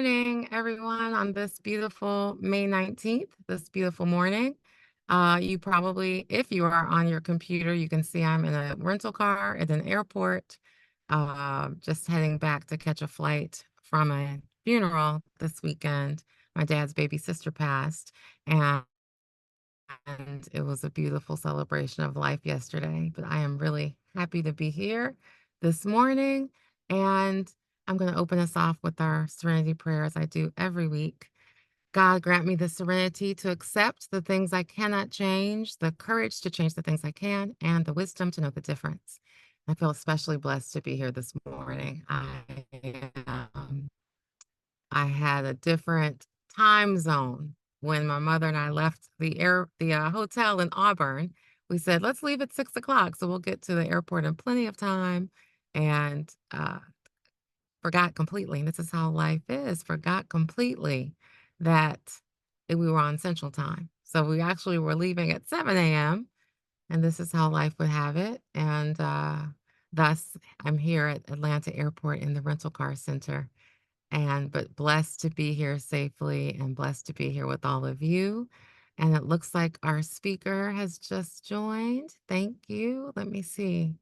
morning, everyone, on this beautiful May 19th, this beautiful morning. You probably, if you are on your computer, you can see I'm in a rental car at an airport, just heading back to catch a flight from a funeral this weekend. My dad's baby sister passed, and it was a beautiful celebration of life yesterday. But I am really happy to be here this morning. And I'm going to open us off with our serenity prayer as I do every week. God, grant me the serenity to accept the things I cannot change, the courage to change the things I can, and the wisdom to know the difference. I feel especially blessed to be here this morning. Um, I had a different time zone when my mother and I left the hotel in Auburn. We said, "Let's leave at 6 o'clock, so we'll get to the airport in plenty of time," and, forgot completely, and this is how life is, forgot completely that we were on Central Time. So we actually were leaving at 7 a.m., and this is how life would have it, and, thus, I'm here at Atlanta Airport in the rental car center but blessed to be here safely and blessed to be here with all of you. And it looks like our speaker has just joined. Thank you. Let me see.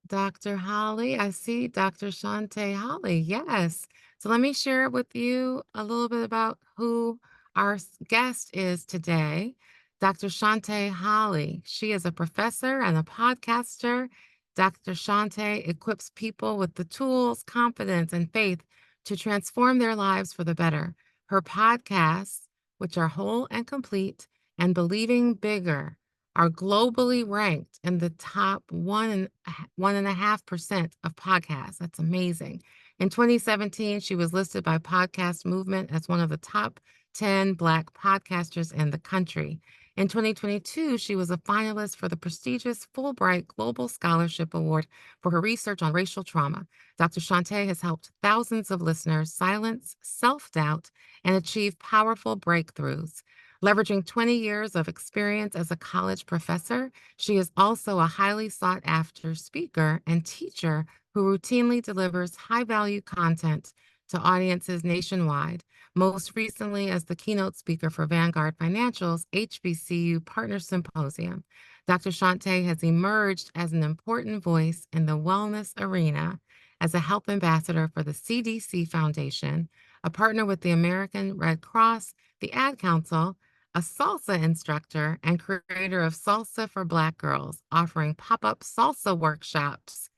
Dr. Holly, I see Dr. Shante Holly. Yes. So let me share with you a little bit about who our guest is today. Dr. Shante Holly. She is a professor and a podcaster. Dr. Shante equips people with the tools, confidence, and faith to transform their lives for the better. Her podcasts, which are Whole and Complete and Believing Bigger, are globally ranked in the top 1.5% of podcasts. That's amazing. In 2017, she was listed by Podcast Movement as one of the top 10 Black podcasters in the country. In 2022, she was a finalist for the prestigious Fulbright Global Scholarship Award for her research on racial trauma. Dr. Shante has helped thousands of listeners silence self doubt and achieve powerful breakthroughs. Leveraging 20 years of experience as a college professor, she is also a highly sought after speaker and teacher who routinely delivers high value content to audiences nationwide, most recently as the keynote speaker for Vanguard Financial's HBCU Partner Symposium. Dr. Shante has emerged as an important voice in the wellness arena as a health ambassador for the CDC Foundation, a partner with the American Red Cross, the Ad Council, a salsa instructor and creator of Salsa for Black Girls, offering pop-up salsa workshops.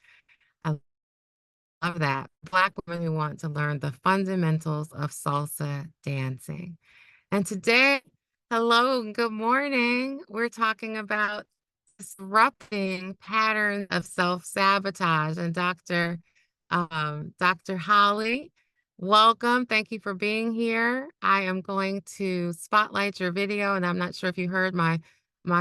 I love that. Black women who want to learn the fundamentals of salsa dancing. And today, hello and good morning. We're talking about disrupting patterns of self-sabotage. And Dr. Holly, welcome. Thank you for being here. I am going to spotlight your video, and I'm not sure if you heard my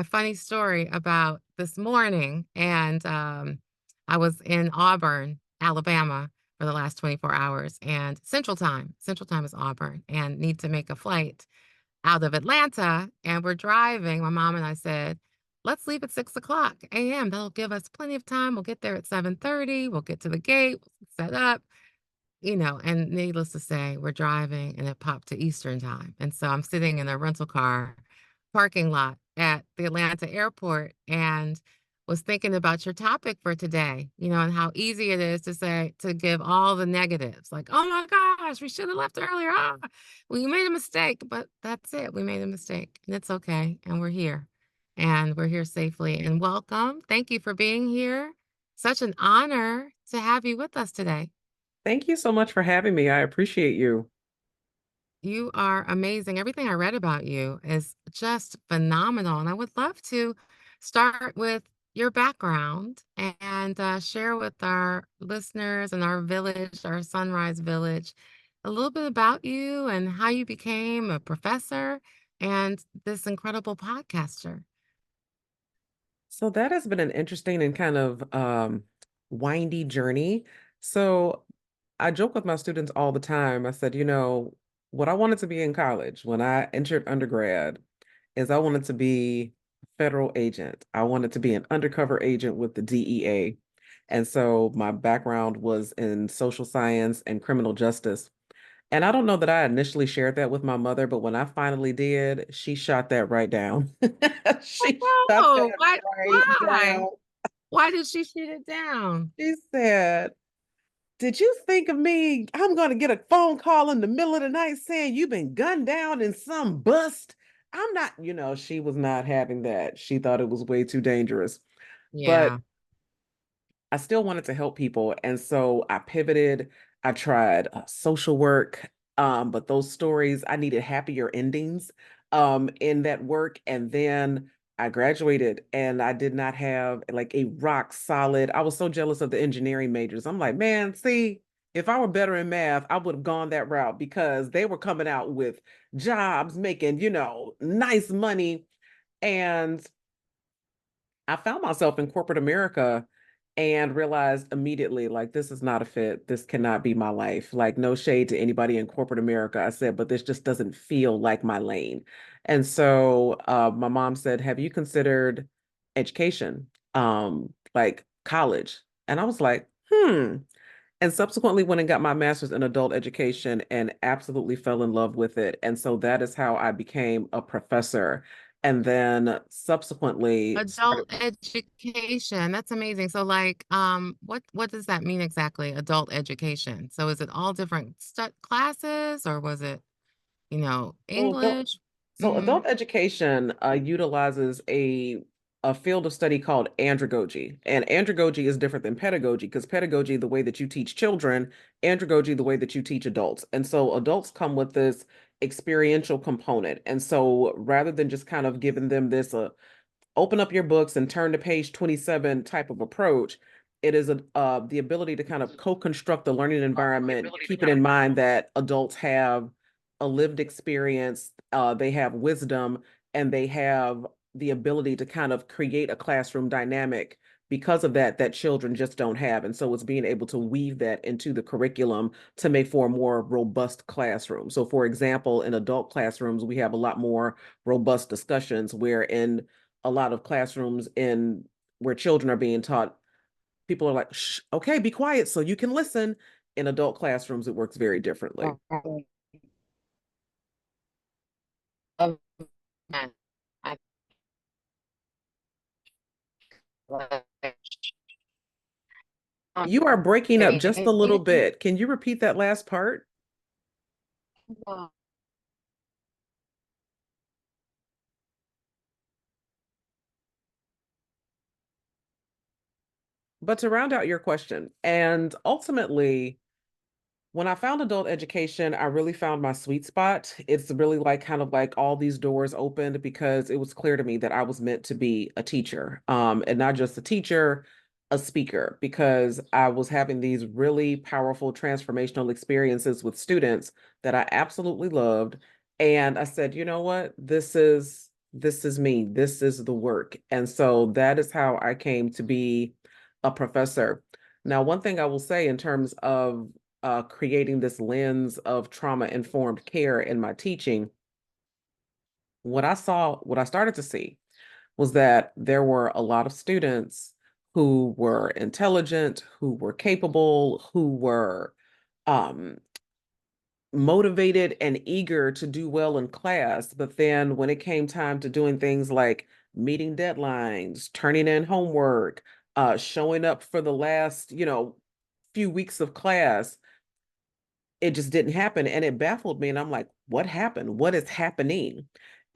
funny story about this morning. And I was in Auburn, Alabama, for the last 24 hours, and Central Time. Central Time is Auburn, and need to make a flight out of Atlanta, and we're driving. My mom and I said, let's leave at 6 o'clock a.m. That'll give us plenty of time. We'll get there at 7:30. We'll get to the gate, we'll set up, and needless to say, we're driving and it popped to Eastern time. And so I'm sitting in a rental car parking lot at the Atlanta airport and was thinking about your topic for today, and how easy it is to give all the negatives, like, oh my gosh, we should have left earlier. Well, you made a mistake, but that's it. We made a mistake and it's okay. And we're here safely and welcome. Thank you for being here. Such an honor to have you with us today. Thank you so much for having me. I appreciate you. You are amazing. Everything I read about you is just phenomenal. And I would love to start with your background and share with our listeners and our village, our SonRise village, a little bit about you and how you became a professor and this incredible podcaster. So that has been an interesting and kind of windy journey. So I joke with my students all the time. I said, what I wanted to be in college when I entered undergrad is I wanted to be a federal agent. I wanted to be an undercover agent with the DEA. And so my background was in social science and criminal justice. And I don't know that I initially shared that with my mother, but when I finally did, she shot that right down. She shot Oh, that why? right Why? down. Why did she shoot it down? She said, did you think of me? I'm going to get a phone call in the middle of the night saying you've been gunned down in some bust. I'm not, she was not having that. She thought it was way too dangerous. But Yeah. I still wanted to help people. And so I pivoted. I tried social work, but those stories, I needed happier endings in that work. And then I graduated and I did not have like a rock solid. I was so jealous of the engineering majors. I'm like, man, see, if I were better in math, I would have gone that route because they were coming out with jobs, making, nice money. And I found myself in corporate America and realized immediately, like, this is not a fit. This cannot be my life. Like, no shade to anybody in corporate America. I said, but this just doesn't feel like my lane. And so my mom said, have you considered education, like college? And I was like, hmm. And subsequently went and got my master's in adult education and absolutely fell in love with it. And so that is how I became a professor. And then subsequently started. Adult education. That's amazing. So like, what does that mean exactly? Adult education. So is it all different classes or was it, So adult, English? so Mm-hmm. adult education utilizes a field of study called andragogy. And andragogy is different than pedagogy because pedagogy, the way that you teach children, andragogy, the way that you teach adults. And so adults come with this experiential component. And so rather than just kind of giving them this open up your books and turn to page 27 type of approach, it is the ability to kind of co-construct the learning environment, keeping in mind that adults have a lived experience, they have wisdom, and they have the ability to kind of create a classroom dynamic because of that children just don't have. And so it's being able to weave that into the curriculum to make for a more robust classroom. So for example, in adult classrooms, we have a lot more robust discussions where in a lot of classrooms in where children are being taught, people are like, shh, okay, be quiet so you can listen. In adult classrooms, it works very differently. Right. Of that. I like You are breaking up just a little maybe bit. Can you repeat that last part? But to round out your question, and ultimately, when I found adult education, I really found my sweet spot. It's really like kind of like all these doors opened because it was clear to me that I was meant to be a teacher, and not just a teacher, a speaker, because I was having these really powerful transformational experiences with students that I absolutely loved. And I said, you know what? This is me. This is the work. And so that is how I came to be a professor. Now, one thing I will say in terms of creating this lens of trauma informed care in my teaching, what I started to see was that there were a lot of students who were intelligent, who were capable, who were um, motivated and eager to do well in class. But then when it came time to doing things like meeting deadlines, turning in homework, showing up for the last, few weeks of class, it just didn't happen. And it baffled me. And I'm like, what happened? What is happening?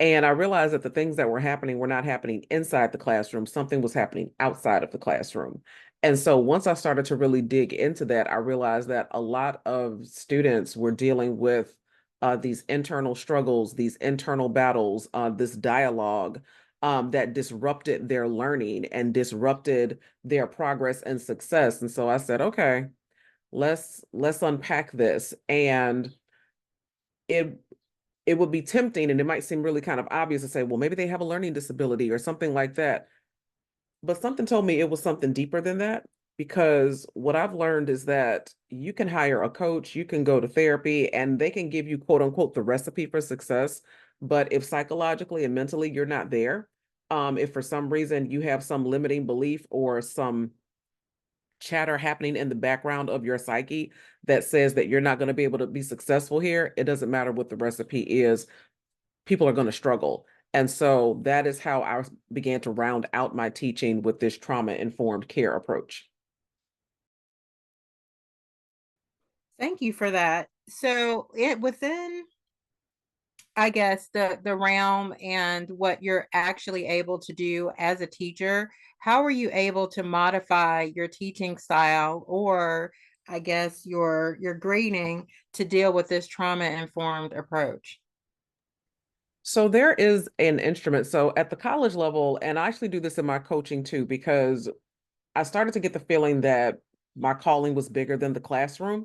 And I realized that the things that were happening were not happening inside the classroom. Something was happening outside of the classroom. And so once I started to really dig into that, I realized that a lot of students were dealing with these internal struggles, these internal battles, this dialogue that disrupted their learning and disrupted their progress and success. And so I said, okay, let's unpack this. And it it would be tempting and it might seem really kind of obvious to say, well, maybe they have a learning disability or something like that. But something told me it was something deeper than that, because what I've learned is that you can hire a coach, you can go to therapy, and they can give you quote unquote the recipe for success. But if psychologically and mentally you're not there, if for some reason you have some limiting belief or some chatter happening in the background of your psyche that says that you're not going to be able to be successful here, it doesn't matter what the recipe is, people are going to struggle. And so that is how I began to round out my teaching with this trauma-informed care approach. Thank you for that. So it within, I guess, the realm and what you're actually able to do as a teacher, how are you able to modify your teaching style, or I guess your grading, to deal with this trauma informed approach? So there is an instrument. So at the college level, and I actually do this in my coaching too, because I started to get the feeling that my calling was bigger than the classroom.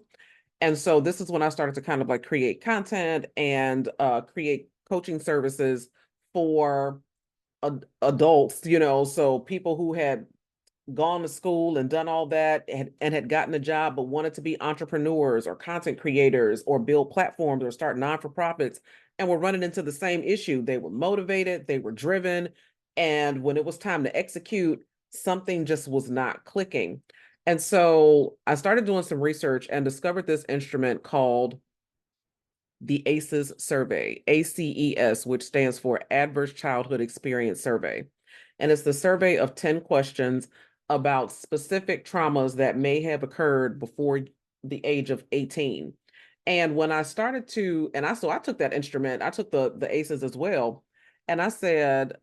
And so this is when I started to kind of like create content and create coaching services for adults, so people who had gone to school and done all that and had gotten a job but wanted to be entrepreneurs or content creators or build platforms or start non-for-profits and were running into the same issue. They were motivated, they were driven, and when it was time to execute, something just was not clicking. And so I started doing some research and discovered this instrument called the ACEs survey, ACES, which stands for Adverse Childhood Experience Survey. And it's the survey of 10 questions about specific traumas that may have occurred before the age of 18. And when I started to, and I took that instrument, I took the ACEs as well. And I said,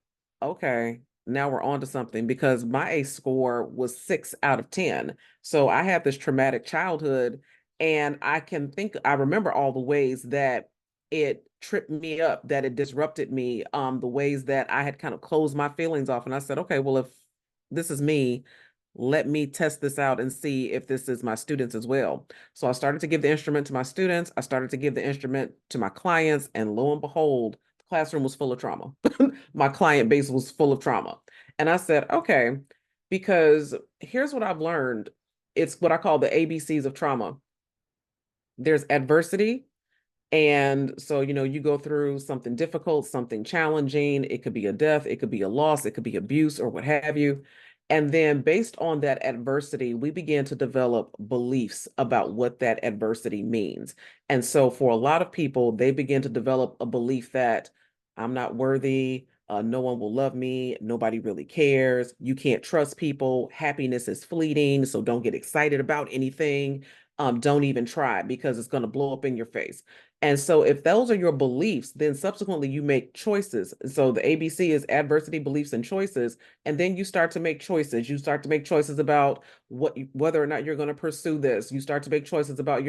okay, now we're on to something, because my ACE score was 6 out of 10. So I had this traumatic childhood, and I remember all the ways that it tripped me up, that it disrupted me, the ways that I had kind of closed my feelings off. And I said, okay, well, if this is me, let me test this out and see if this is my students as well. So I started to give the instrument to my students. I started to give the instrument to my clients. And lo and behold, the classroom was full of trauma. My client base was full of trauma. And I said, okay, because here's what I've learned. It's what I call the ABCs of trauma. There's adversity. And so, you go through something difficult, something challenging. It could be a death, it could be a loss, it could be abuse or what have you. And then based on that adversity, we begin to develop beliefs about what that adversity means. And so for a lot of people, they begin to develop a belief that I'm not worthy, no one will love me, nobody really cares, you can't trust people, happiness is fleeting, so don't get excited about anything. Don't even try, because it's going to blow up in your face. And so if those are your beliefs, then subsequently you make choices. So the ABC is adversity, beliefs, and choices. And then you start to make choices. You start to make choices about whether or not you're going to pursue this. You start to make choices about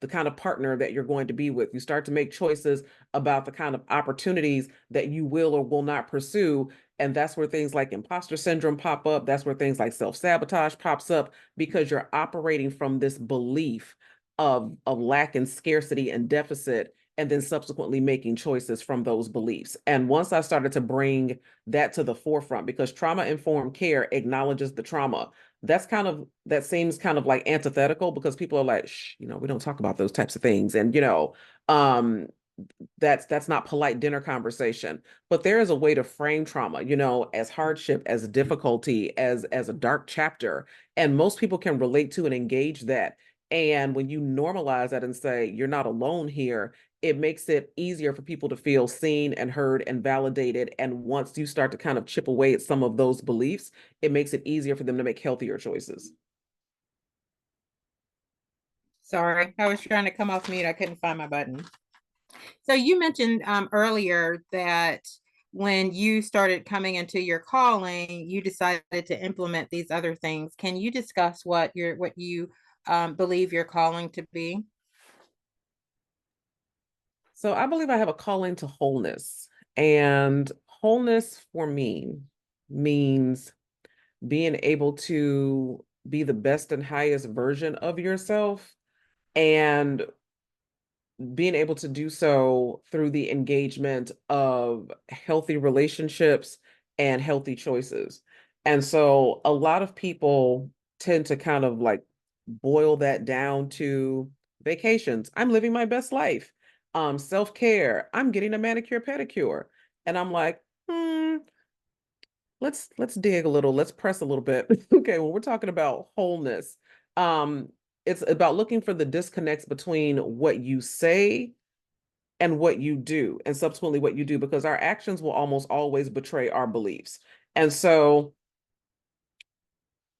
the kind of partner that you're going to be with. You start to make choices about the kind of opportunities that you will or will not pursue. And that's where things like imposter syndrome pop up. That's where things like self-sabotage pops up, because you're operating from this belief of lack and scarcity and deficit, and then subsequently making choices from those beliefs. And once I started to bring that to the forefront, because trauma-informed care acknowledges the trauma, that seems kind of like antithetical, because people are like, shh, we don't talk about those types of things. And um, that's not polite dinner conversation. But there is a way to frame trauma, as hardship, as difficulty, as a dark chapter, and most people can relate to and engage that. And when you normalize that and say you're not alone here, it makes it easier for people to feel seen and heard and validated. And once you start to kind of chip away at some of those beliefs, it makes it easier for them to make healthier choices. Sorry, I was trying to come off mute. I couldn't find my button. So you mentioned earlier that when you started coming into your calling, you decided to implement these other things. Can you discuss what you believe your calling to be? So I believe I have a calling to wholeness. And wholeness for me means being able to be the best and highest version of yourself, and being able to do so through the engagement of healthy relationships and healthy choices. And so a lot of people tend to kind of like boil that down to vacations. I'm living my best life. Self-care. I'm getting a manicure pedicure. And I'm like, let's dig a little, let's press a little bit. Okay, when we're talking about wholeness, um, it's about looking for the disconnects between what you say and what you do, and subsequently what you do, because our actions will almost always betray our beliefs. And so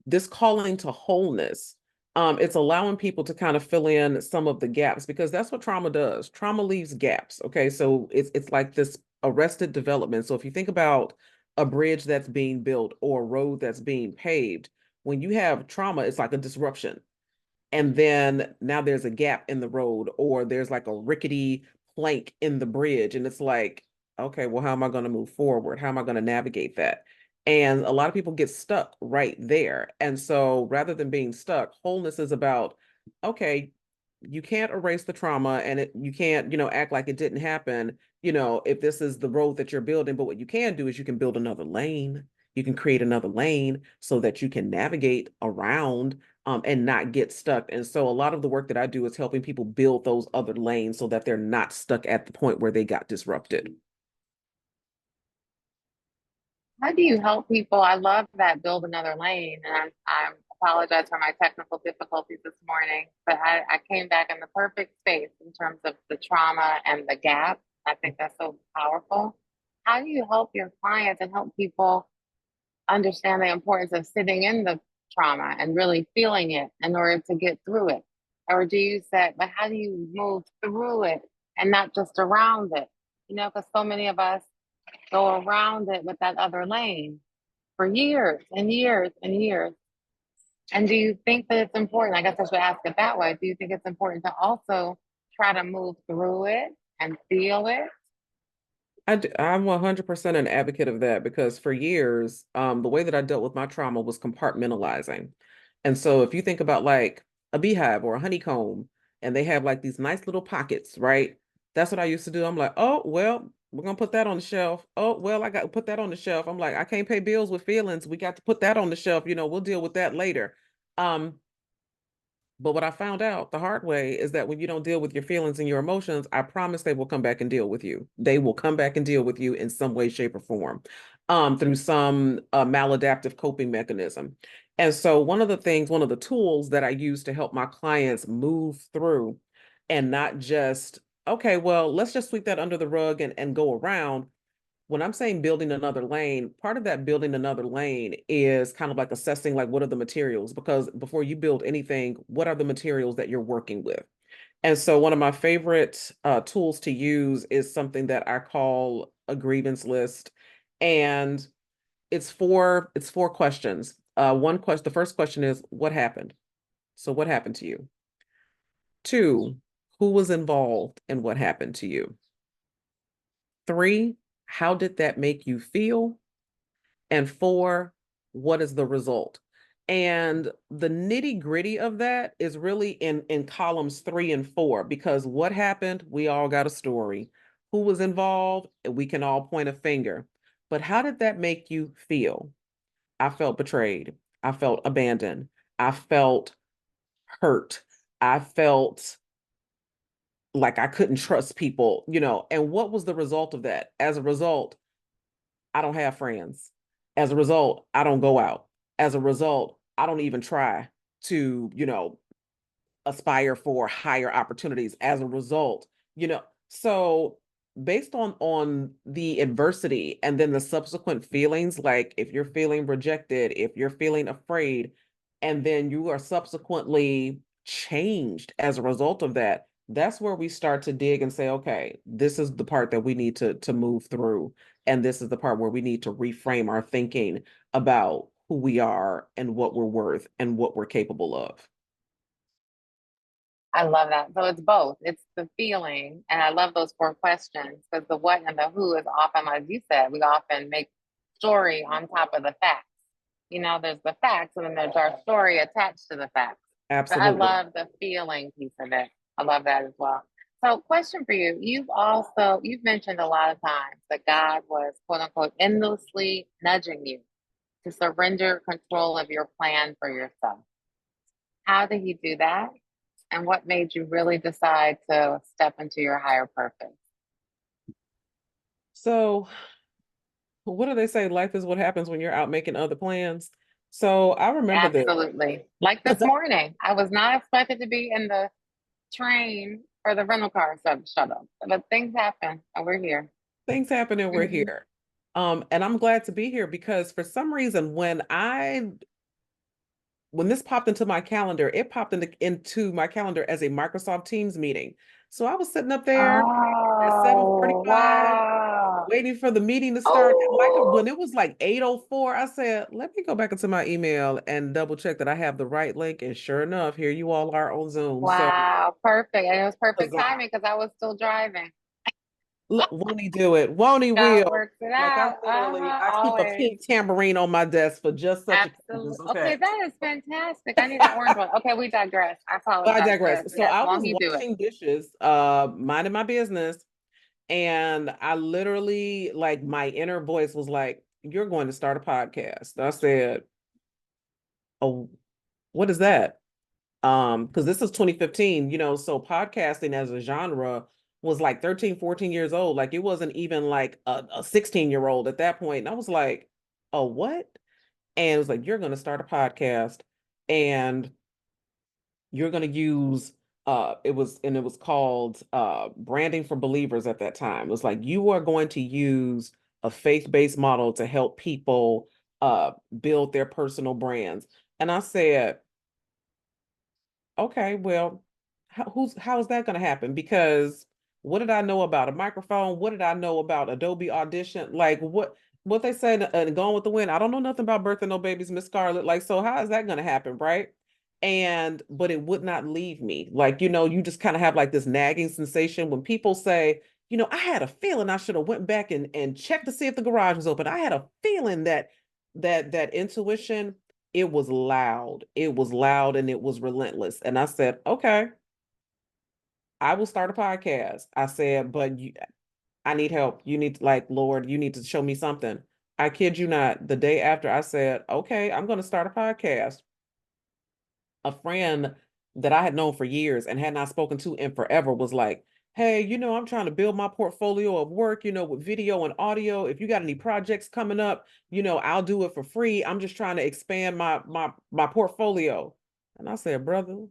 this calling to wholeness, it's allowing people to kind of fill in some of the gaps, because that's what trauma does. Trauma leaves gaps. Okay, so it's like this arrested development. So if you think about a bridge that's being built or a road that's being paved, when you have trauma, it's like a disruption, and then now there's a gap in the road, or there's like a rickety plank in the bridge, and it's like, okay, well, how am I going to move forward? How am I going to navigate that? And a lot of people get stuck right there. And so rather than being stuck, wholeness is about, okay, you can't erase the trauma, and you can't, act like it didn't happen, if this is the road that you're building. But what you can do is you can build another lane. You can create another lane so that you can navigate around, and not get stuck. And so a lot of the work that I do is helping people build those other lanes so that they're not stuck at the point where they got disrupted. How do you help people? I love that build another lane. And I apologize for my technical difficulties this morning, but I came back in the perfect space in terms of the trauma and the gap. I think that's so powerful. How do you help your clients and help people understand the importance of sitting in the trauma and really feeling it in order to get through it? Or do you say, but how do you move through it and not just around it? Because so many of us go around it with that other lane for years and years and years. And do you think that it's important? I guess I should ask it that way. Do you think it's important to also try to move through it and feel it? I'm 100% an advocate of that, because for years, the way that I dealt with my trauma was compartmentalizing. And so if you think about like a beehive or a honeycomb, and they have like these nice little pockets, right? That's what I used to do. I'm like, oh, well, we're gonna put that on the shelf. Oh, well, I got to put that on the shelf. I'm like, I can't pay bills with feelings. We got to put that on the shelf. We'll deal with that later. Um, but what I found out the hard way is that when you don't deal with your feelings and your emotions, I promise they will come back and deal with you. They will come back and deal with you in some way, shape, or form, through some maladaptive coping mechanism. And so one of the tools that I use to help my clients move through, and not just, okay, well, let's just sweep that under the rug and go around. When I'm saying building another lane, part of that building another lane is kind of like assessing, like, what are the materials? Because before you build anything, what are the materials that you're working with? And so one of my favorite tools to use is something that I call a grievance list. And it's four questions. The first question is, what happened? So what happened to you? Two, who was involved in what happened to you? Three, how did that make you feel? And four, what is the result? And the nitty gritty of that is really in columns 3 and 4, because what happened, we all got a story. Who was involved, we can all point a finger. But how did that make you feel? I felt betrayed. I felt abandoned. I felt hurt. I felt like I couldn't trust people. And what was the result of that? As a result, I don't have friends. As a result, I don't go out. As a result, I don't even try to, aspire for higher opportunities. As a result, so based on the adversity and then the subsequent feelings, like if you're feeling rejected, if you're feeling afraid, and then you are subsequently changed as a result of that, that's where we start to dig and say, okay, this is the part that we need to move through, and this is the part where we need to reframe our thinking about who we are and what we're worth and what we're capable of. I love that. So it's both. It's the feeling, and I love those four questions because the what and the who is often, like you said, we often make story on top of the facts. There's the facts, and then there's our story attached to the facts. But I Absolutely. love the feeling piece of it. I love that as well. So, question for you: you've mentioned a lot of times that God was quote unquote endlessly nudging you to surrender control of your plan for yourself. How did He do that? And what made you really decide to step into your higher purpose? So what do they say? Life is what happens when you're out making other plans. So I remember this. Absolutely. Like this morning, I was not expected to be in the train or the rental car, so shut up. But things happen and we're here. Things happen and we're Mhm. here. And I'm glad to be here because for some reason, when this popped into my calendar, it popped into my calendar as a Microsoft Teams meeting. So I was sitting up there at Oh, 7:45, wow. waiting for the meeting to start. And like Oh, when it was like 8:04, I said, let me go back into my email and double check that I have the right link. And sure enough, here you all are on Zoom. So wow. Perfect. And it was perfect huzzah. timing because I was still driving. Won't he do it? Won't he God will? works it Like out. I keep a Always. pink tambourine on my desk for just such Absolutely. occasions. Okay, Okay. that is fantastic. I need an orange one. Okay, we digress. I But I apologize. digress. Yes, So yes. I was Won't he do it? washing dishes, minding my business, and I literally, like, my inner voice was like, "You're going to start a podcast." And I said, "Oh, what is that?" Because this is 2015, so podcasting as a genre was like 13, 14 years old. Like it wasn't even like a 16-year-old at that point. And I was like, "Oh, what?" And it was like, "You're going to start a podcast, and you're going to use it was called branding for believers at that time. It was like you are going to use a faith-based model to help people build their personal brands." And I said, okay, well, how is that going to happen? Because what did I know about a microphone? What did I know about Adobe Audition? Like what they say Gone with the Wind. I don't know nothing about birthing no babies, Miss Scarlett. Like, so how is that going to happen, right? And but it would not leave me. Like, you just kind of have like this nagging sensation when people say, I had a feeling I should have went back and checked to see if the garage was open. I had a feeling that intuition, it was loud and it was relentless. And I said, okay, I will start a podcast. I said, but I need help. You need, like, Lord, you need to show me something. I kid you not. The day after I said, okay, I'm going to start a podcast, a friend that I had known for years and had not spoken to in forever was like, "Hey, I'm trying to build my portfolio of work, with video and audio. If you got any projects coming up, I'll do it for free. I'm just trying to expand my portfolio." And I said, brother,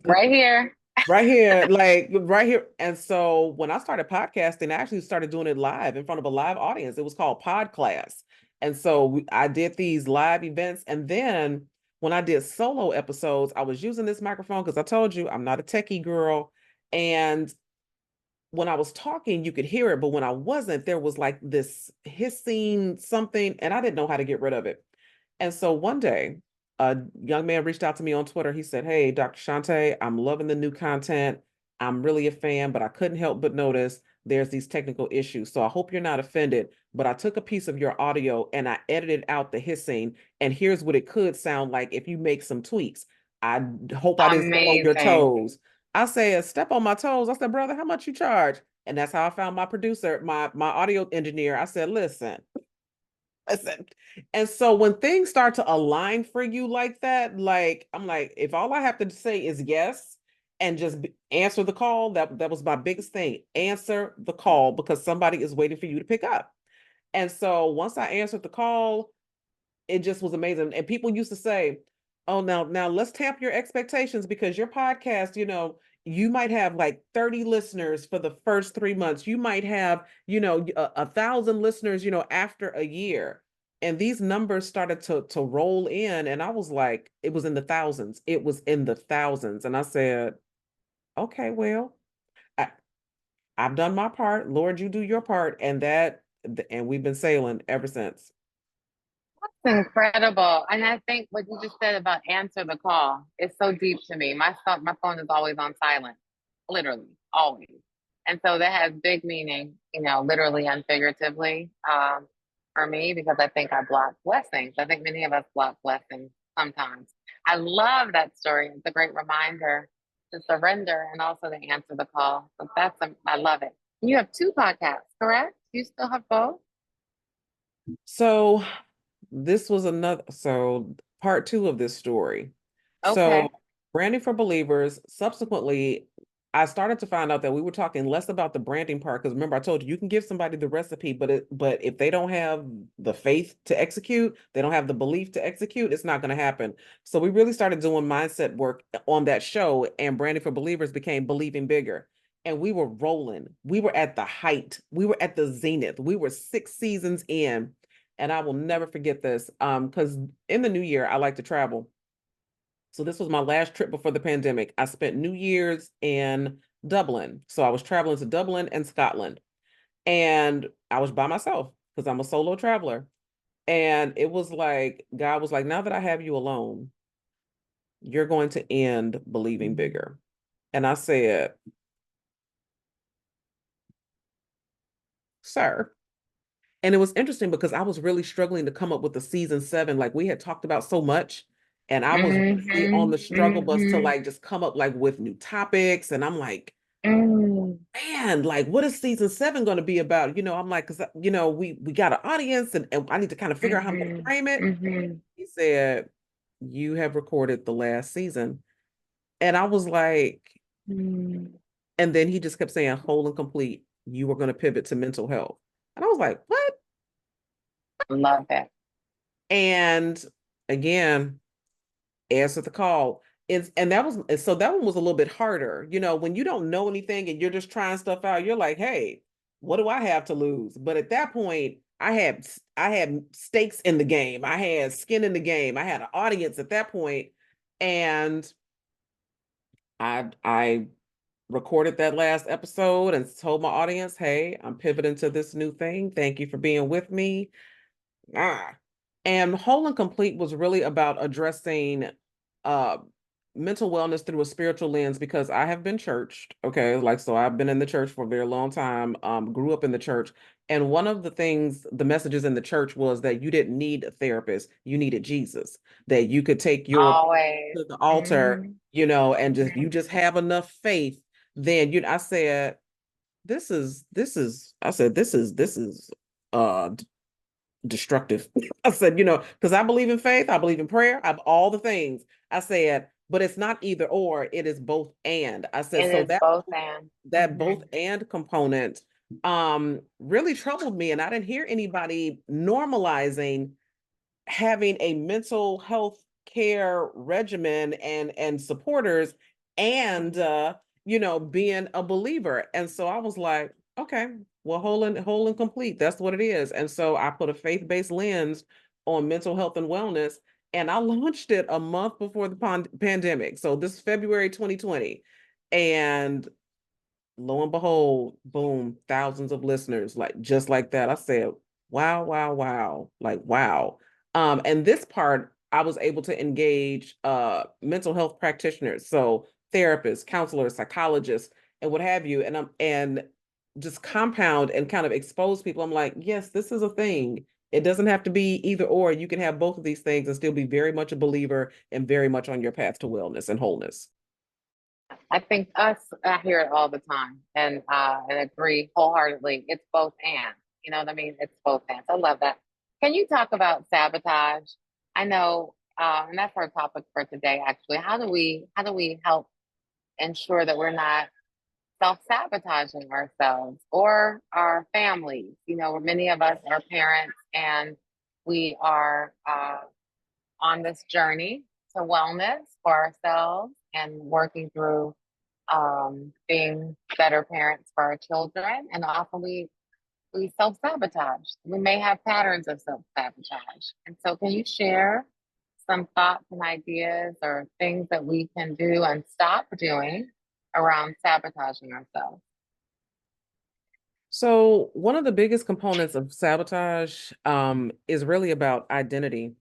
Right here. right here, like right here. And so when I started podcasting, I actually started doing it live in front of a live audience. It was called Pod Class. And so I did these live events. And then when I did solo episodes, I was using this microphone because I told you I'm not a techie girl. And when I was talking, you could hear it. But when I wasn't, there was like this hissing something, and I didn't know how to get rid of it. And so one day, a young man reached out to me on Twitter. He said, "Hey, Dr. Shante, I'm loving the new content. I'm really a fan, but I couldn't help but notice there's these technical issues. So I hope you're not offended, but I took a piece of your audio and I edited out the hissing. And here's what it could sound like if you make some tweaks. I hope I didn't step on your Amazing. toes." I said, "Step on my toes." I said, "Brother, how much you charge?" And that's how I found my producer, my audio engineer. I said, listen. And so when things start to align for you like that, like I'm like, if all I have to say is yes and just answer the call, that was my biggest thing. Answer the call because somebody is waiting for you to pick up. And so once I answered the call, it just was amazing. And people used to say, "Oh, now let's tamp your expectations because your podcast, you might have like 30 listeners for the first 3 months. You might have, 1,000 listeners, after a year." And these numbers started to roll in, and I was like, it was in the thousands. It was in the thousands, and I said, "Okay, well, I, I've done my part. Lord, you do your part," and we've been sailing ever since. That's incredible. And I think what you just said about answer the call is so deep to me. My phone is always on silent, literally, always. And so that has big meaning, literally and figuratively, for me, because I think I block blessings. I think many of us block blessings sometimes. I love that story. It's a great reminder to surrender and also to answer the call. So I love it. You have two podcasts, correct? You still have both? So this was another, so part two of this story. So Okay. branding for believers, subsequently, I started to find out that we were talking less about the branding part, because remember I told you you can give somebody the recipe, but if they don't have the faith to execute, they don't have the belief to execute, it's not going to happen. So we really started doing mindset work on that show, and Branding for Believers became Believing Bigger. And we were rolling. We were at the height. We were at the zenith. We were 6 seasons in, and I will never forget this. Because in the new year I like to travel. So this was my last trip before the pandemic. I spent New Year's in Dublin. So I was traveling to Dublin and Scotland. And I was by myself because I'm a solo traveler. And it was like, God was like, now that I have you alone, you're going to end believing bigger. And I said, sir. And it was interesting because I was really struggling to come up with the season 7. Like we had talked about so much. And I was really on Mm-hmm. the struggle bus to Mm-hmm. like just come up like with new topics. And I'm like, Mm. man, like what is season 7 going to be about? I'm like, because we got an audience, and I need to kind of figure out how I'm going to Mm-hmm. frame it. Mm-hmm. He said, you have recorded the last season. And I was like, Mm. and then he just kept saying, whole and complete, you were going to pivot to mental health. And I was like, what? Love it. And again, answered the call. And that one was a little bit harder. When you don't know anything and you're just trying stuff out, you're like, hey, what do I have to lose? But at that point, I had stakes in the game. I had skin in the game. I had an audience at that point. And I recorded that last episode and told my audience, hey, I'm pivoting to this new thing. Thank you for being with me. Ah. And Whole and Complete was really about addressing uh mental wellness through a spiritual lens, because I have been churched, okay? Like, so I've been in the church for a very long time, grew up in the church. And one of the things, the messages in the church was that you didn't need a therapist, you needed Jesus, that you could take your Always. to the altar, Mm-hmm. and just you Mm-hmm. just have enough faith, then I said, this is destructive. I said, because I believe in faith, I believe in prayer, I have all the things. I said, but it's not either or, it is both and. I said, It so is that both and. that Mm-hmm. both and component really troubled me, and I didn't hear anybody normalizing having a mental health care regimen and supporters, and being a believer. And so I was like, okay, well, whole and complete, that's what it is. And so I put a faith-based lens on mental health and wellness, and I launched it a month before the pandemic, so this February 2020. And lo and behold, boom, thousands of listeners, like just like that. I said, wow, wow, wow, like wow. And this part, I was able to engage mental health practitioners, so therapists, counselors, psychologists, and what have you, and just compound and kind of expose people. I'm like, yes, this is a thing. It doesn't have to be either or. You can have both of these things and still be very much a believer and very much on your path to wellness and wholeness. I think I hear it all the time and agree wholeheartedly. It's both and. You know what I mean? It's both and. I love that. Can you talk about sabotage? I know, and that's our topic for today, actually. How do we help ensure that we're not self-sabotaging ourselves or our families? Many of us are parents and we are on this journey to wellness for ourselves and working through being better parents for our children. And often we self-sabotage. We may have patterns of self-sabotage. And so can you share some thoughts and ideas or things that we can do and stop doing around sabotaging ourselves? So one of the biggest components of sabotage is really about identity.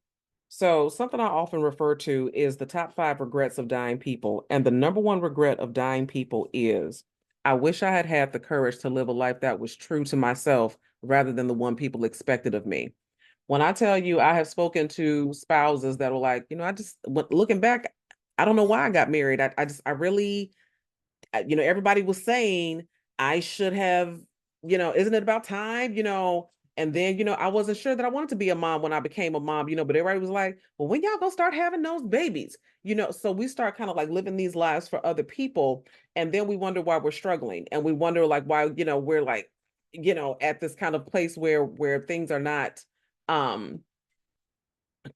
So something I often refer to is the top 5 regrets of dying people. And the number one regret of dying people is, I wish I had had the courage to live a life that was true to myself rather than the one people expected of me. When I tell you, I have spoken to spouses that were like, looking back, I don't know why I got married. I really, everybody was saying I should have, isn't it about time? And then, I wasn't sure that I wanted to be a mom when I became a mom, but everybody was like, well, when y'all gonna start having those babies? So we start kind of like living these lives for other people. And then we wonder why we're struggling. And we wonder like why, we're like, at this kind of place where things are not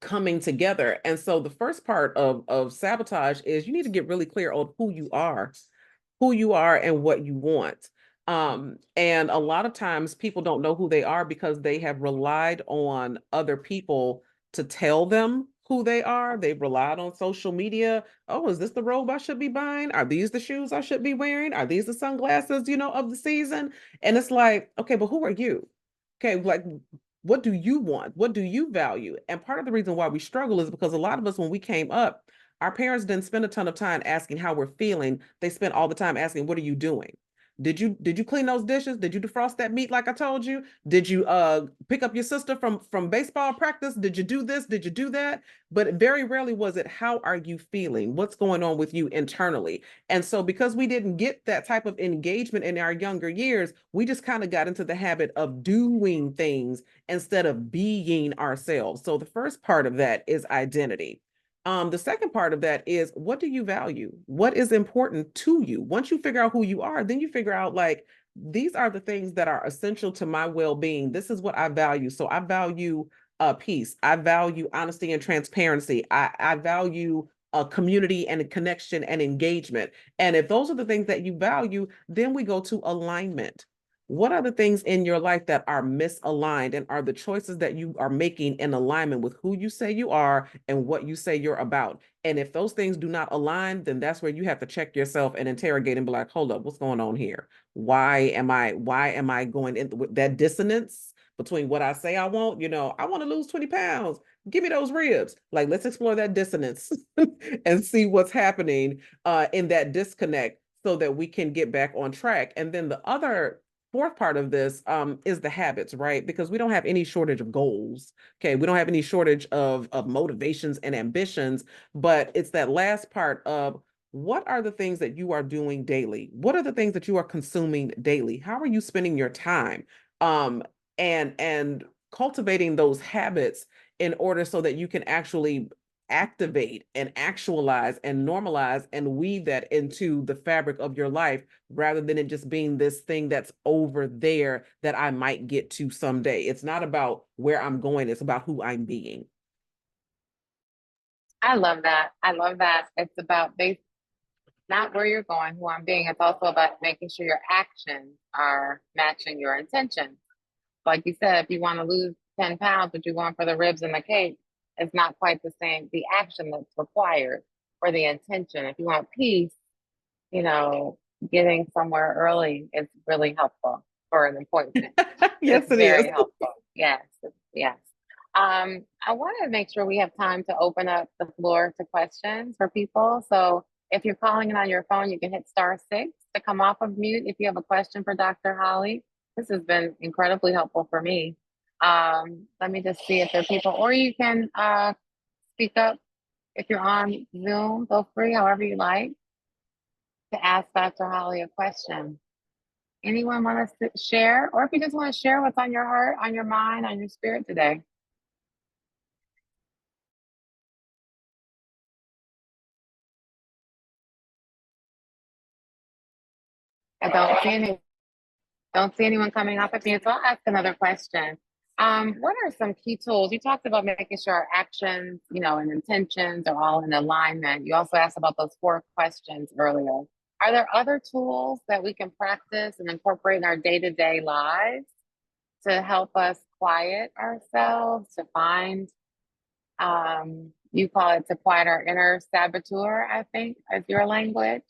coming together. And so the first part of sabotage is you need to get really clear on who you are and what you want. And a lot of times people don't know who they are because they have relied on other people to tell them who they are. They've relied on social media. Oh, is this the robe I should be buying? Are these the shoes I should be wearing? Are these the sunglasses, of the season? And it's like, okay, but who are you? Okay, like what do you want? What do you value? And part of the reason why we struggle is because a lot of us, when we came up, our parents didn't spend a ton of time asking how we're feeling. They spent all the time asking, what are you doing? Did you clean those dishes? Did you defrost that meat like I told you? Did you pick up your sister from baseball practice? Did you do this? Did you do that? But very rarely was it, how are you feeling? What's going on with you internally? And so because we didn't get that type of engagement in our younger years, we just kind of got into the habit of doing things instead of being ourselves. So the first part of that is identity. The second part of that is, what do you value? What is important to you? Once you figure out who you are, then you figure out like, these are the things that are essential to my well-being. This is what I value. So I value peace. I value honesty and transparency. I value a community and a connection and engagement. And if those are the things that you value, then we go to alignment. What are the things in your life that are misaligned, and are the choices that you are making in alignment with who you say you are and what you say you're about? And if those things do not align, then that's where you have to check yourself and interrogate and be like, hold up, what's going on here? Why am I going in with that dissonance between what I say I want? I want to lose 20 pounds. Give me those ribs. Like, let's explore that dissonance and see what's happening in that disconnect so that we can get back on track. And then the other fourth part of this is the habits, right? Because we don't have any shortage of goals. Okay. We don't have any shortage of motivations and ambitions, but it's that last part of, what are the things that you are doing daily? What are the things that you are consuming daily? How are you spending your time? Um, and cultivating those habits in order so that you can actually activate and actualize and normalize and weave that into the fabric of your life, rather than it just being this thing that's over there that I might get to someday. It's not about where I'm going, it's about who I'm being. I love that. I love that. It's about not where you're going, who I'm being. It's also about making sure your actions are matching your intentions. Like you said, if you want to lose 10 pounds, but you're going for the ribs and the cake, it's not quite the same. The action that's required or the intention. If you want peace, you know, getting somewhere early is really helpful for an appointment. Yes, It's it is. very helpful. Yes, yes. I want to make sure we have time to open up the floor to questions for people. So if you're calling in on your phone, you can hit *6 to come off of mute if you have a question for Dr. Holly. This has been incredibly helpful for me. Let me just see if there are people, or you can speak up if you're on Zoom. Feel free, however you like, to ask Dr. Holly a question. Anyone want us to share, or if you just want to share what's on your heart, on your mind, on your spirit today? I don't see anyone coming up at me, so I'll ask another question. What are some key tools? You talked about making sure our actions, and intentions are all in alignment. You also asked about those 4 questions earlier. Are there other tools that we can practice and incorporate in our day-to-day lives to help us quiet ourselves, to find, you call it to quiet our inner saboteur, I think, is your language?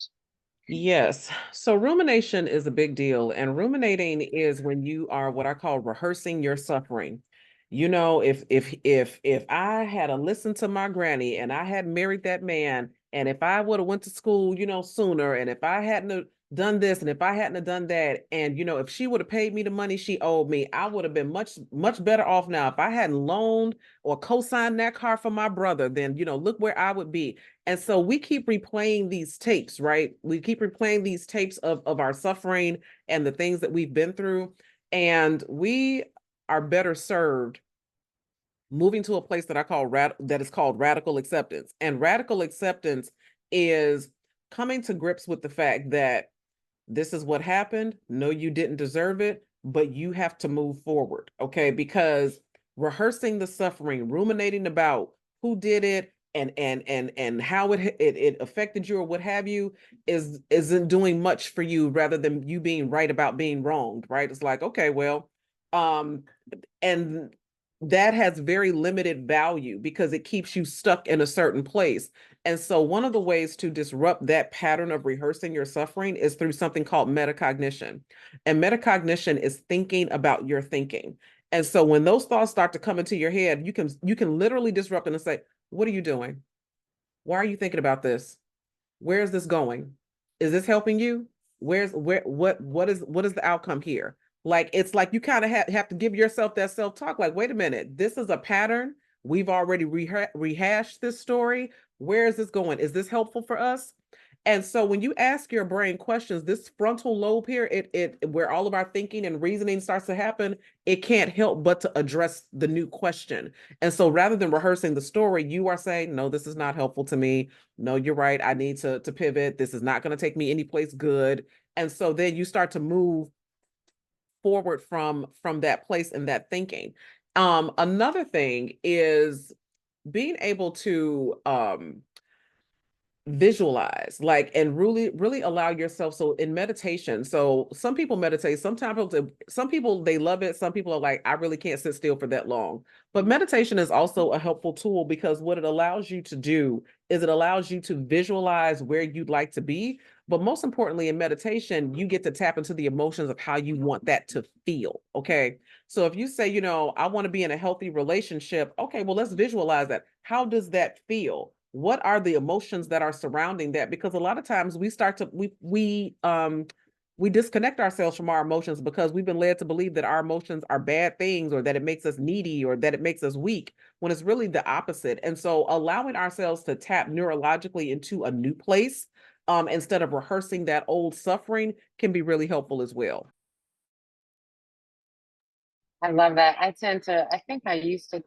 Yes. So rumination is a big deal. And ruminating is when you are what I call rehearsing your suffering. If I had a listened to my granny and I had married that man, and if I would have went to school, sooner, and if I hadn't have done this, and if I hadn't have done that, and if she would have paid me the money she owed me, I would have been much, much better off now. If I hadn't loaned or co-signed that car for my brother, then look where I would be. And so we keep replaying these tapes, right? We keep replaying these tapes of our suffering and the things that we've been through. And we are better served moving to a place that that is called radical acceptance. And radical acceptance is coming to grips with the fact that this is what happened. No, you didn't deserve it, but you have to move forward. Okay. Because rehearsing the suffering, ruminating about who did it and how it affected you or what have you isn't doing much for you, rather than you being right about being wronged. Right. It's like, okay, well, um, and that has very limited value because it keeps you stuck in a certain place. And so one of the ways to disrupt that pattern of rehearsing your suffering is through something called metacognition. And metacognition is thinking about your thinking. And so when those thoughts start to come into your head, you can literally disrupt them and say, what are you doing? Why are you thinking about this? Where is this going? Is this helping you? What is the outcome here? Like, it's like you kind of have to give yourself that self-talk. Like, wait a minute, this is a pattern. We've already rehashed this story. Where is this going? Is this helpful for us? And so when you ask your brain questions, this frontal lobe here, it where all of our thinking and reasoning starts to happen, it can't help but to address the new question. And so rather than rehearsing the story, you are saying, no, this is not helpful to me. No, you're right. I need to pivot. This is not going to take me any place good. And so then you start to move forward from that place and that thinking. Another thing is being able to visualize, like, and really allow yourself. So in meditation, so some people meditate, sometimes some people they love it, some people are like, I really can't sit still for that long. But meditation is also a helpful tool, because what it allows you to do is it allows you to visualize where you'd like to be. But most importantly, in meditation, you get to tap into the emotions of how you want that to feel. Okay, so if you say, I want to be in a healthy relationship, okay, well, let's visualize that. How does that feel? What are the emotions that are surrounding that? Because a lot of times we start to we disconnect ourselves from our emotions because we've been led to believe that our emotions are bad things, or that it makes us needy, or that it makes us weak, when it's really the opposite. And so allowing ourselves to tap neurologically into a new place, instead of rehearsing that old suffering, can be really helpful as well. I love that. I think I used to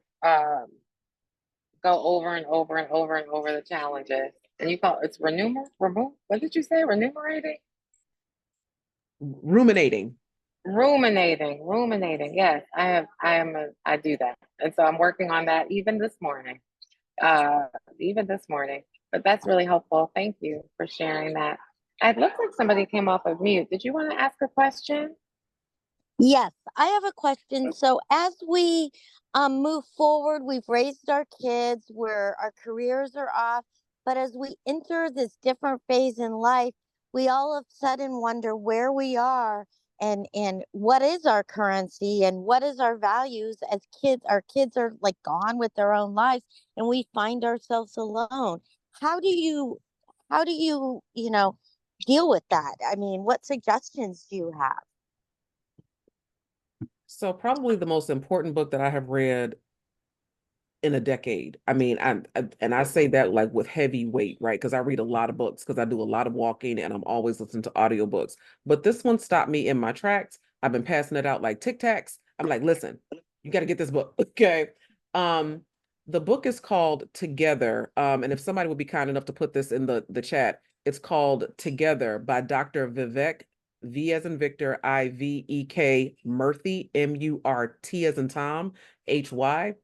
go over and over and over and over the challenges. And you call it's what did you say? Remunerating? Ruminating. Ruminating. Yes, I do that. And so I'm working on that even this morning. Uh, even this morning. But that's really helpful. Thank you for sharing that. It looks like somebody came off of mute. Did you want to ask a question? Yes, I have a question. So as we move forward, we've raised our kids, where our careers are off, but as we enter this different phase in life, we all of a sudden wonder where we are, and what is our currency and what is our values as kids. Our kids are like gone with their own lives, and we find ourselves alone. How do you deal with that? I mean, what suggestions do you have? So probably the most important book that I have read in a decade. I mean, and I say that like with heavy weight, right? Because I read a lot of books, because I do a lot of walking and I'm always listening to audiobooks. But this one stopped me in my tracks. I've been passing it out like Tic Tacs. I'm like, listen, you got to get this book. Okay. Um, the book is called Together. And if somebody would be kind enough to put this in the chat, it's called Together by Dr. Vivek, V as in Victor, Ivek Murthy, Murt as in Tom, Hy.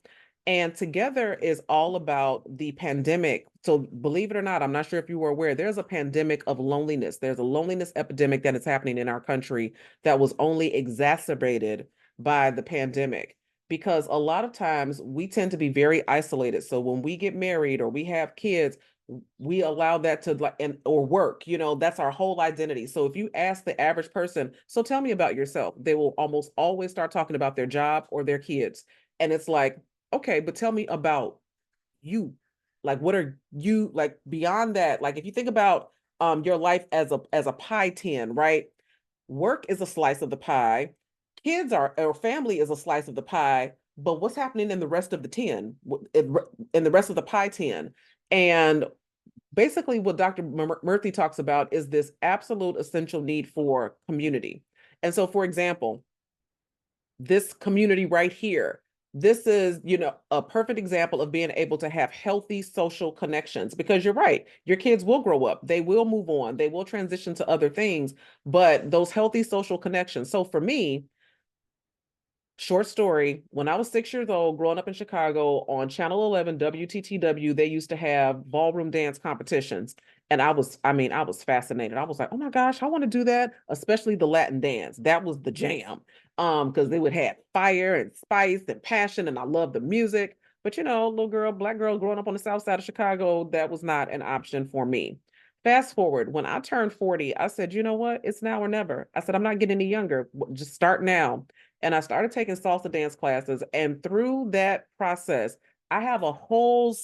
And Together is all about the pandemic. So believe it or not, I'm not sure if you were aware, there's a pandemic of loneliness. There's a loneliness epidemic that is happening in our country that was only exacerbated by the pandemic. Because a lot of times we tend to be very isolated. So when we get married or we have kids, we allow that to or work, that's our whole identity. So if you ask the average person, so tell me about yourself, they will almost always start talking about their job or their kids. And it's like, okay, but tell me about you. Like, what are you like beyond that? Like, if you think about your life as a pie tin, right? Work is a slice of the pie. Kids or family is a slice of the pie. But what's happening in the rest of the tin, in the rest of the pie tin? And basically, what Dr. Murthy talks about is this absolute essential need for community. And so, for example, this community right here. This is, you know, a perfect example of being able to have healthy social connections, because you're right. Your kids will grow up. They will move on. They will transition to other things, but those healthy social connections. So for me, short story, when I was 6 years old, growing up in Chicago on Channel 11, WTTW, they used to have ballroom dance competitions. And I was fascinated. I was like, oh my gosh, I want to do that, especially the Latin dance. That was the jam. Because they would have fire and spice and passion, and I love the music. But you know, little girl, black girl growing up on the south side of Chicago, that was not an option for me. Fast forward, when I turned 40, I said, you know what? It's now or never. I said, I'm not getting any younger. Just start now. And I started taking salsa dance classes. And through that process, I have a whole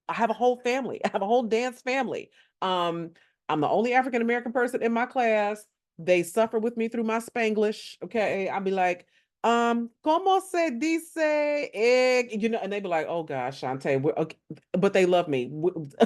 I have a whole family. I have a whole dance family. Um, I'm the only African American person in my class. They suffer with me through my Spanglish. Okay. I'll be like, como se dice, you know, and they be like, oh gosh, Shante, we're okay. But they love me.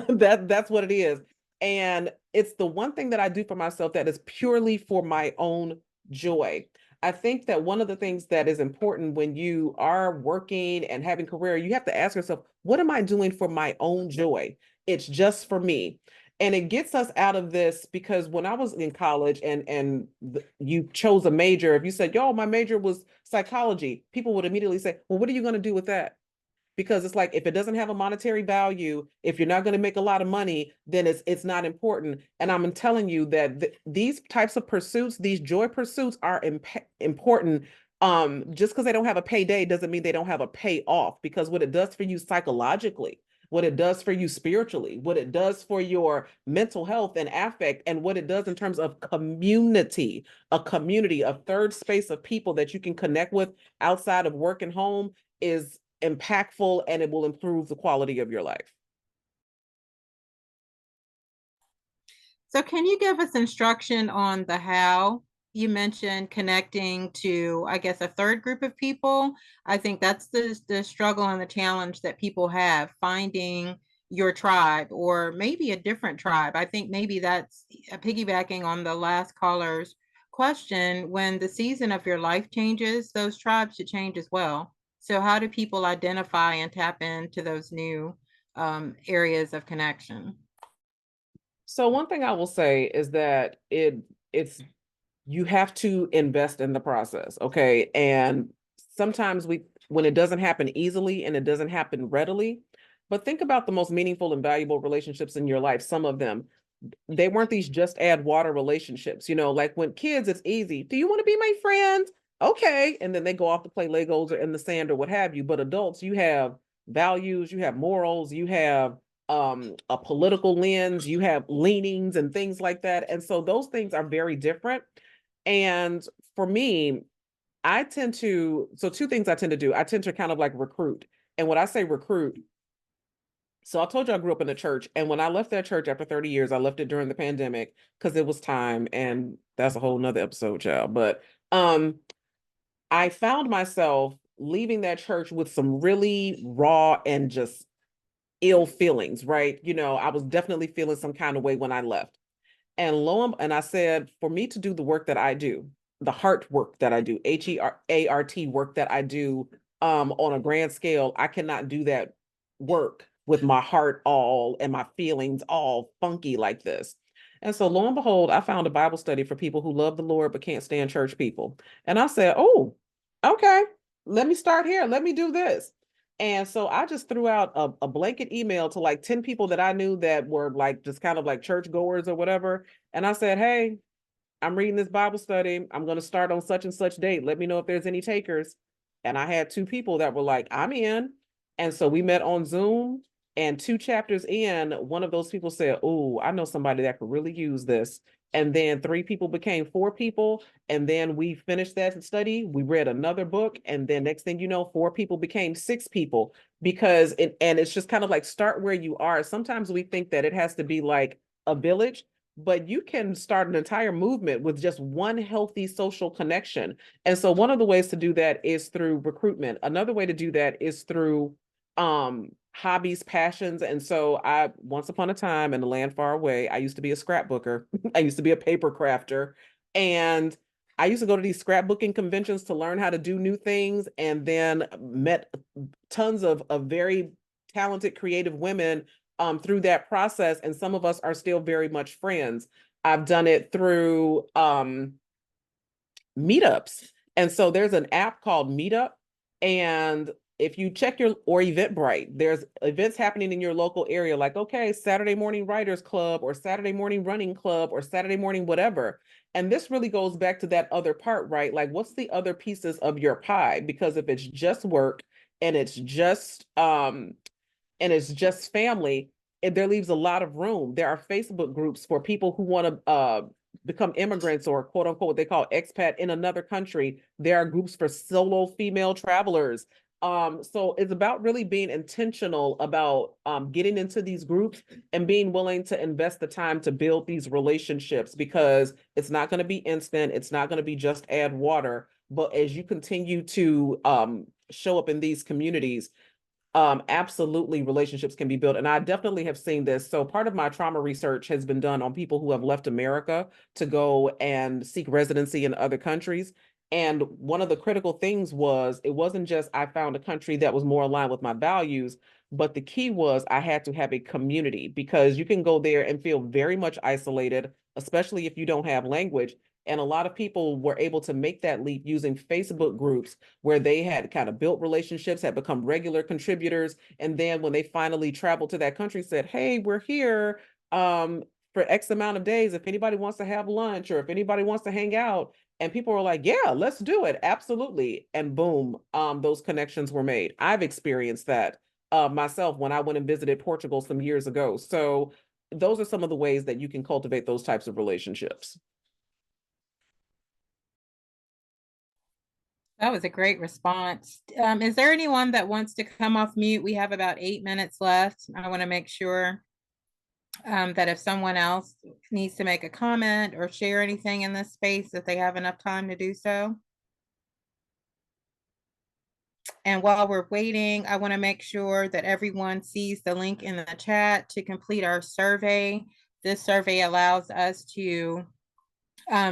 That's what it is. And it's the one thing that I do for myself that is purely for my own joy. I think that one of the things that is important when you are working and having career, you have to ask yourself, what am I doing for my own joy? It's just for me. And it gets us out of this, because when I was in college and you chose a major, if you said, yo, my major was psychology, people would immediately say, well, what are you going to do with that? Because it's like, if it doesn't have a monetary value, if you're not going to make a lot of money, then it's not important. And I'm telling you that these types of pursuits, these joy pursuits, are important. Just because they don't have a payday doesn't mean they don't have a payoff, because what it does for you psychologically, what it does for you spiritually, what it does for your mental health and affect, and what it does in terms of community, a third space of people that you can connect with outside of work and home, is impactful, and it will improve the quality of your life. So can you give us instruction on the how? You mentioned connecting to, I guess, a third group of people. I think that's the struggle and the challenge that people have, finding your tribe or maybe a different tribe. I think maybe that's piggybacking on the last caller's question. When the season of your life changes, those tribes should change as well. So how do people identify and tap into those new areas of connection? So one thing I will say is that it's you have to invest in the process, okay? And sometimes when it doesn't happen easily and it doesn't happen readily, but think about the most meaningful and valuable relationships in your life. Some of them, they weren't these just add water relationships. You know, like when kids, it's easy. Do you want to be my friend? Okay. And then they go off to play Legos or in the sand or what have you. But adults, you have values, you have morals, you have a political lens, you have leanings and things like that. And so those things are very different. And for me, so two things I tend to do. I tend to kind of like recruit. And when I say recruit, so I told you I grew up in the church. And when I left that church after 30 years, I left it during the pandemic because it was time. And that's a whole nother episode, child. But I found myself leaving that church with some really raw and just ill feelings, right? You know, I was definitely feeling some kind of way when I left. And I said, for me to do the work that I do, the heart work that I do, HEART work that I do on a grand scale, I cannot do that work with my heart all and my feelings all funky like this. And so lo and behold, I found a Bible study for people who love the Lord but can't stand church people. And I said, oh, okay, let me start here. Let me do this. And so I just threw out a blanket email to like 10 people that I knew that were like just kind of like church goers or whatever. And I said, hey, I'm reading this Bible study. I'm going to start on such and such date. Let me know if there's any takers. And I had two people that were like, I'm in. And so we met on Zoom. And two chapters in, one of those people said, oh, I know somebody that could really use this. And then three people became four people. And then we finished that study. We read another book. And then next thing you know, four people became six people, because and it's just kind of like start where you are. Sometimes we think that it has to be like a village, but you can start an entire movement with just one healthy social connection. And so one of the ways to do that is through recruitment. Another way to do that is through hobbies, passions. And so I, once upon a time in a land far away, I used to be a scrapbooker. I used to be a paper crafter. And I used to go to these scrapbooking conventions to learn how to do new things, and then met tons of very talented, creative women through that process. And some of us are still very much friends. I've done it through meetups. And so there's an app called Meetup. And if you check your, or Eventbrite, there's events happening in your local area, like, okay, Saturday morning writers club, or Saturday morning running club, or Saturday morning whatever. And this really goes back to that other part, right? Like, what's the other pieces of your pie? Because if it's just work and it's just family, there leaves a lot of room. There are Facebook groups for people who want to become immigrants, or quote unquote what they call expat in another country. There are groups for solo female travelers. So it's about really being intentional about getting into these groups and being willing to invest the time to build these relationships, because it's not going to be instant. It's not going to be just add water. But as you continue to show up in these communities, absolutely relationships can be built. And I definitely have seen this. So part of my trauma research has been done on people who have left America to go and seek residency in other countries. And one of the critical things was, it wasn't just I found a country that was more aligned with my values, but the key was I had to have a community, because you can go there and feel very much isolated, especially if you don't have language. And a lot of people were able to make that leap using Facebook groups where they had kind of built relationships, had become regular contributors. And then when they finally traveled to that country, said, hey, we're here for X amount of days. If anybody wants to have lunch, or if anybody wants to hang out. And people were like, yeah, let's do it. Absolutely. And boom, those connections were made. I've experienced that myself when I went and visited Portugal some years ago. So those are some of the ways that you can cultivate those types of relationships. That was a great response. Is there anyone that wants to come off mute? We have about 8 minutes left. I want to make sure that if someone else needs to make a comment or share anything in this space, that they have enough time to do so. And while we're waiting, I want to make sure that everyone sees the link in the chat to complete our survey. This survey allows us to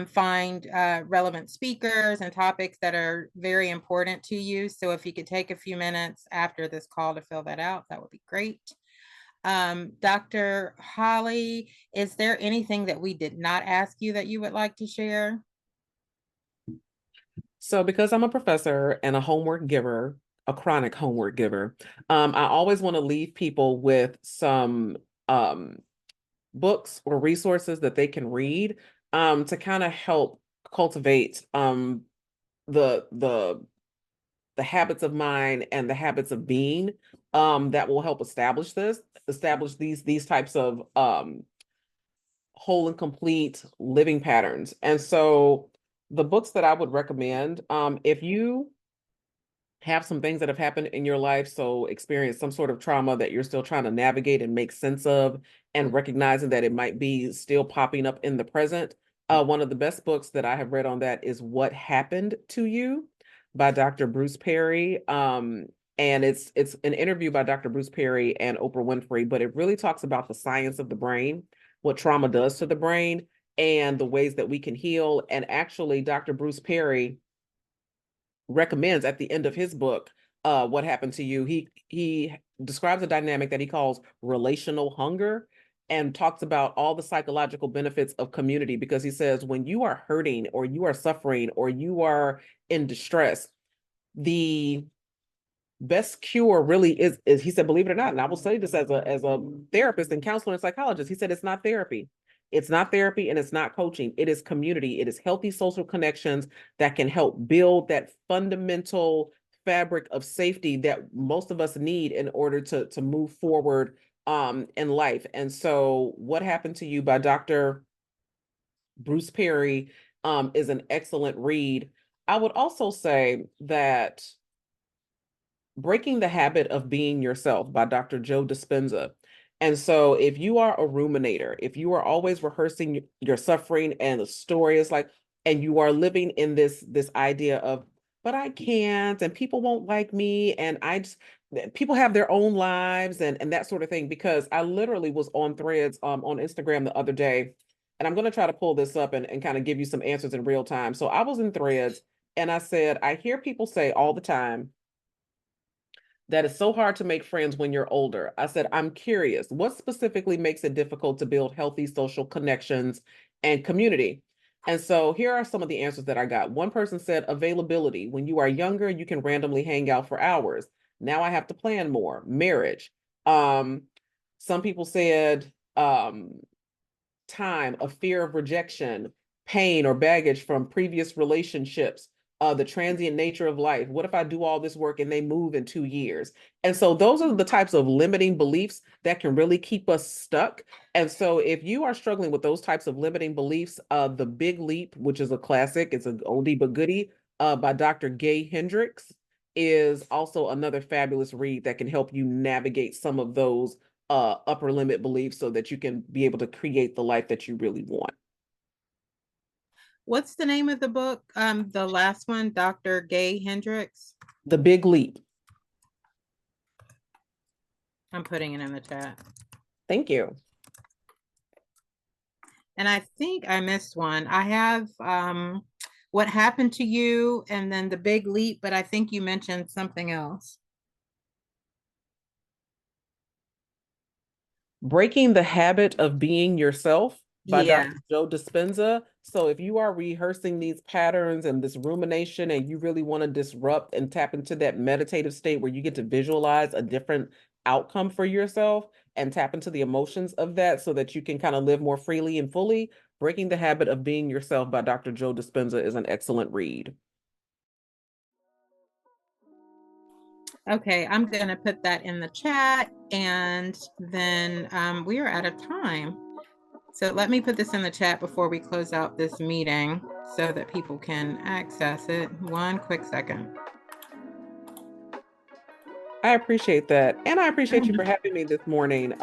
find relevant speakers and topics that are very important to you. So if you could take a few minutes after this call to fill that out, that would be great. Dr. Holly, is there anything that we did not ask you that you would like to share? So because I'm a professor and a homework giver, a chronic homework giver, I always want to leave people with some books or resources that they can read to kind of help cultivate the habits of mind and the habits of being that will help establish these types of whole and complete living patterns. And so the books that I would recommend, if you have some things that have happened in your life, so experience some sort of trauma that you're still trying to navigate and make sense of, and recognizing that it might be still popping up in the present. One of the best books that I have read on that is What Happened to You by Dr. Bruce Perry. And it's an interview by Dr. Bruce Perry and Oprah Winfrey, but it really talks about the science of the brain, what trauma does to the brain, and the ways that we can heal. And actually, Dr. Bruce Perry recommends at the end of his book, What Happened to You, he describes a dynamic that he calls relational hunger, and talks about all the psychological benefits of community, because he says when you are hurting or you are suffering or you are in distress, the best cure really is he said, believe it or not, and I will say this as a therapist and counselor and psychologist, he said it's not therapy. It's not therapy and it's not coaching. It is community. It is healthy social connections that can help build that fundamental fabric of safety that most of us need in order to move forward in life. And so What Happened to You by Dr. Bruce Perry is an excellent read. I would also say that Breaking the Habit of Being Yourself by Dr. Joe Dispenza. And so if you are a ruminator, if you are always rehearsing your suffering and the story is like, and you are living in this idea of, but I can't, and people won't like me, and people have their own lives and that sort of thing, because I literally was on Threads on Instagram the other day, and I'm going to try to pull this up and kind of give you some answers in real time. So I was in Threads and I said, I hear people say all the time that it's so hard to make friends when you're older. I said, I'm curious, what specifically makes it difficult to build healthy social connections and community? And so here are some of the answers that I got. One person said availability. When you are younger, you can randomly hang out for hours. Now I have to plan more. Marriage. Some people said time, a fear of rejection, pain or baggage from previous relationships, the transient nature of life. What if I do all this work and they move in 2 years? And so those are the types of limiting beliefs that can really keep us stuck. And so if you are struggling with those types of limiting beliefs, The Big Leap, which is a classic, it's an oldie but goodie, by Dr. Gay Hendricks, is also another fabulous read that can help you navigate some of those upper limit beliefs so that you can be able to create the life that you really want. What's the name of the book? The last one, Dr. Gay Hendricks. The Big Leap. I'm putting it in the chat. Thank you. And I think I missed one. I have What Happened to You and then The Big Leap, but I think you mentioned something else. Breaking the Habit of Being Yourself by Yeah. Dr. Joe Dispenza. So if you are rehearsing these patterns and this rumination and you really want to disrupt and tap into that meditative state where you get to visualize a different outcome for yourself and tap into the emotions of that so that you can kind of live more freely and fully, Breaking the Habit of Being Yourself by Dr. Joe Dispenza is an excellent read. Okay, I'm going to put that in the chat, and then we are out of time. So let me put this in the chat before we close out this meeting so that people can access it. One quick second. I appreciate that. And I appreciate you for having me this morning.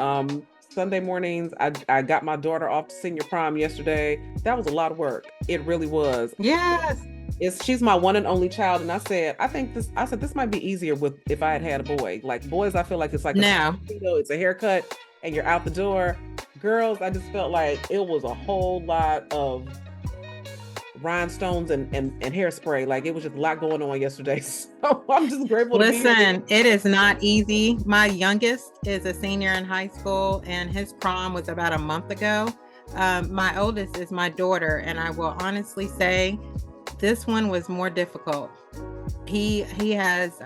Sunday mornings, I got my daughter off to senior prom yesterday. That was a lot of work. It really was. Yes. She's my one and only child. And I said, this might be easier with if I had a boy. Like boys, I feel like it's like it's a haircut and you're out the door. Girls, I just felt like it was a whole lot of rhinestones and hairspray. Like it was just a lot going on yesterday. So I'm just grateful to be here. Listen, it is not easy. My youngest is a senior in high school and his prom was about a month ago. My oldest is my daughter, and I will honestly say this one was more difficult. He has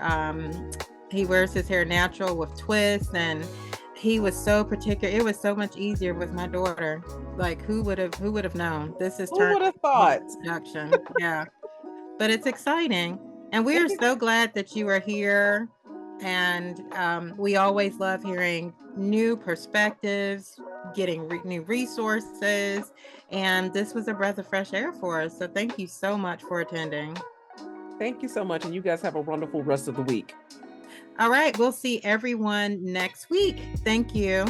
he wears his hair natural with twists, and he was so particular. It was so much easier with my daughter. Like who would have known? This is who would have thought production. Yeah, but it's exciting, and we are so glad that you are here. And we always love hearing new perspectives, getting new resources, and this was a breath of fresh air for us. So thank you so much for attending. Thank you so much, and you guys have a wonderful rest of the week. All right, we'll see everyone next week. Thank you.